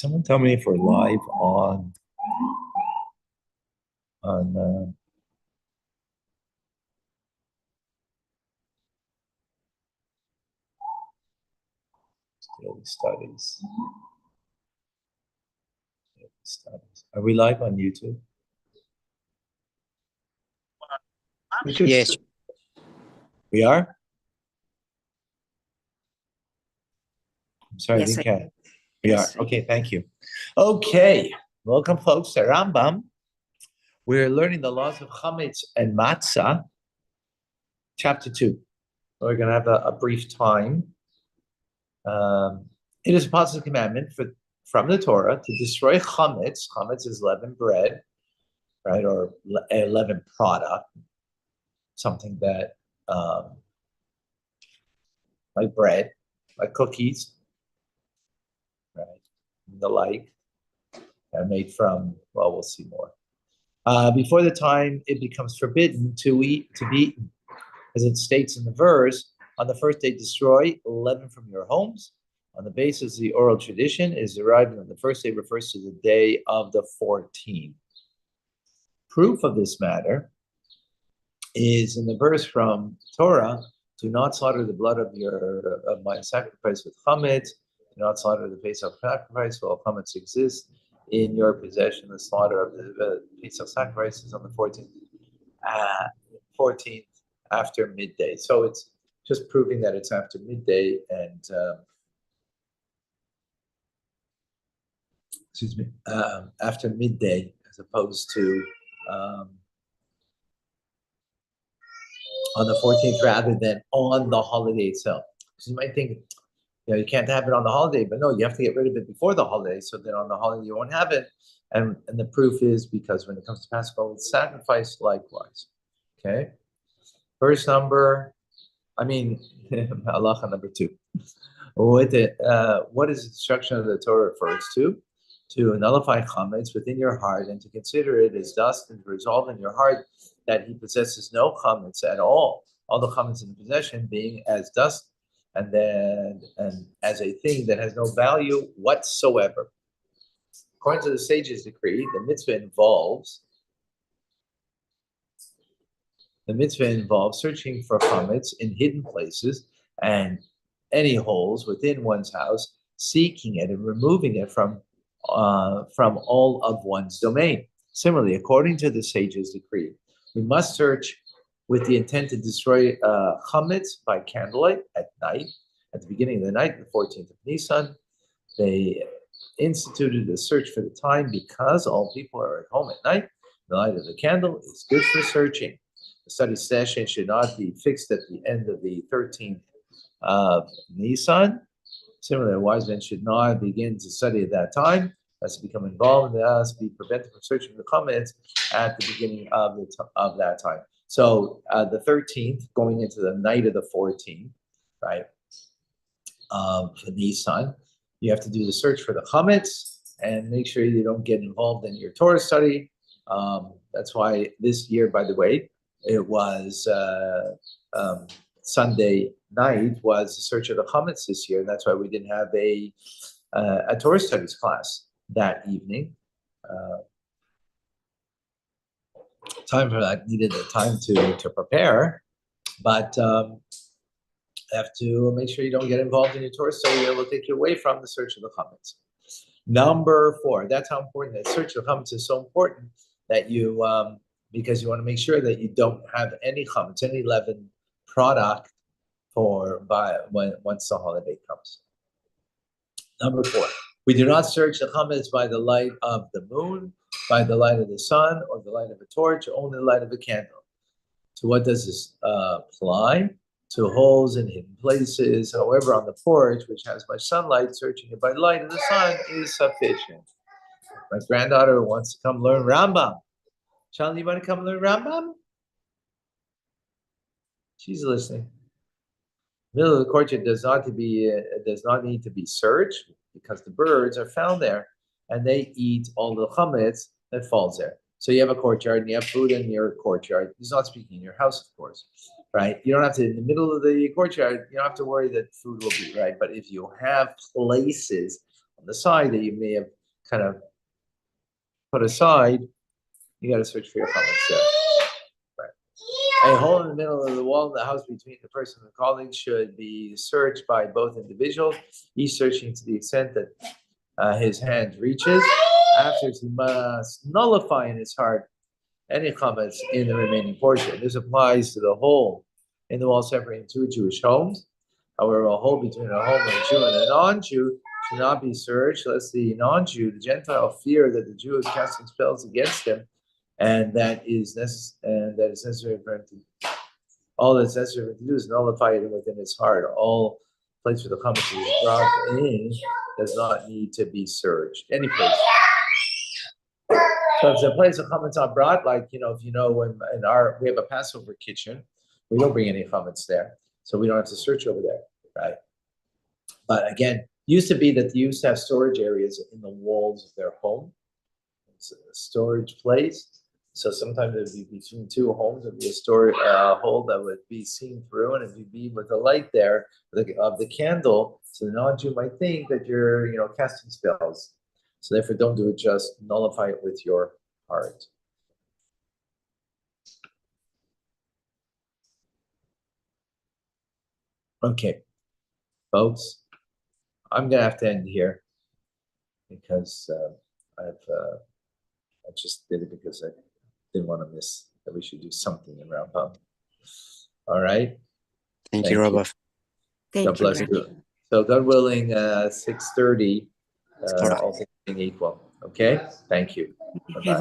Someone tell me if we're live on daily studies. Daily studies. Are we live on YouTube? Yes. We are? I'm sorry, Yes, I didn't catch. We yes, are. Okay, thank you. Okay, welcome folks to Rambam. We're learning the laws of chametz and matzah, chapter 2. We're going to have a brief time. It is a positive commandment from the Torah to destroy chametz. Chametz is leavened bread, right, or a leavened product, something that, like bread, like cookies, right, and the like, are made from, well, we'll see more. Before the time it becomes forbidden to be eaten. As it states in the verse, on the first day destroy leaven from your homes. On the basis of the oral tradition, is arriving on the first day refers to the day of the 14th. Proof of this matter is in the verse from Torah, do not slaughter the blood of my sacrifice with chametz, do not slaughter the Pesach sacrifice while chametz exists in your possession. The slaughter of the Pesach sacrifice is on the 14th after midday. So it's just proving that it's after midday and after midday as opposed to on the 14th rather than on the holiday itself. So you might think, you can't have it on the holiday, but no, you have to get rid of it before the holiday so that on the holiday you won't have it. And the proof is because when it comes to Passover, it's sacrifice likewise. Okay? Halacha number 2. What is the destruction of the Torah refers to? To nullify chametz within your heart and to consider it as dust and to resolve in your heart that he possesses no chametz at all the chametz in possession being as dust and as a thing that has no value whatsoever. According to the sage's decree, the mitzvah involves searching for chametz in hidden places and any holes within one's house, seeking it and removing it from all of one's domain. Similarly, according to the sage's decree, we must search with the intent to destroy chametz by candlelight at night, at the beginning of the night, the 14th of Nisan. They instituted a search for the time because all people are at home at night. The light of the candle is good for searching. The study session should not be fixed at the end of the 13th of Nisan. Similarly, a wise man should not begin to study at that time, as to become involved, and thus be prevented from searching the comments at the beginning of that time. So the 13th, going into the night of the 14th, right, of Nisan, you have to do the search for the chametz and make sure you don't get involved in your Torah study. That's why this year, by the way, it was Sunday night was the search of the chametz this year. That's why we didn't have a Torah studies class that evening. Time for that, needed the time to prepare, but have to make sure you don't get involved in your Torah study. It will take you away from the search of the chametz. Number 4, that's how important that search of the chametz is so important that you because you want to make sure that you don't have any chametz, any leavened product once the holiday comes. Number 4, we do not search the chametz by the light of the moon, by the light of the sun, or the light of a torch, only the light of a candle. To what does this apply? To holes in hidden places. However, on the porch, which has much sunlight, searching it by the light of the sun is sufficient. My granddaughter wants to come learn Rambam. Charlie, you want to come learn Rambam? She's listening. Middle of the courtyard does not need to be searched because the birds are found there and they eat all the chametz that falls there. So you have a courtyard and you have food in your courtyard. He's not speaking in your house, of course, right? You don't have to, in the middle of the courtyard, you don't have to worry that food will be, right? But if you have places on the side that you may have kind of put aside, you got to search for your chametz there. Right. A hole in the middle of the wall in the house between the person and the colleague should be searched by both individuals, each searching to the extent that his hand reaches. Afterwards, he must nullify in his heart any chametz in the remaining portion. This applies to the hole in the wall separating two Jewish homes. However, a hole between a home of a Jew and a non-Jew should not be searched, lest the non-Jew, the Gentile, fear that the Jew is casting spells against him, and that is necessary for him to. All that's necessary for him to do is nullify it within his heart. All place where the chametz is brought in does not need to be searched. Any place. So if it's a place of chametz not brought, like if when we have a Passover kitchen, we don't bring any chametz there, so we don't have to search over there, right? But again, used to be that they used to have storage areas in the walls of their home. It's a storage place. So sometimes it would be between two homes, it would be a storage hole that would be seen through, and it would be with the light there of the candle. So the non-Jew might think that you're casting spells. So therefore, don't do it. Just nullify it with your heart. Okay, folks, I'm gonna have to end here because I just did it because I didn't want to miss that we should do something in Rambam. All right. Thank you, Rabbi. God bless you. So God willing, 6:30. All things being equal. Okay. Thank you. Bye-bye.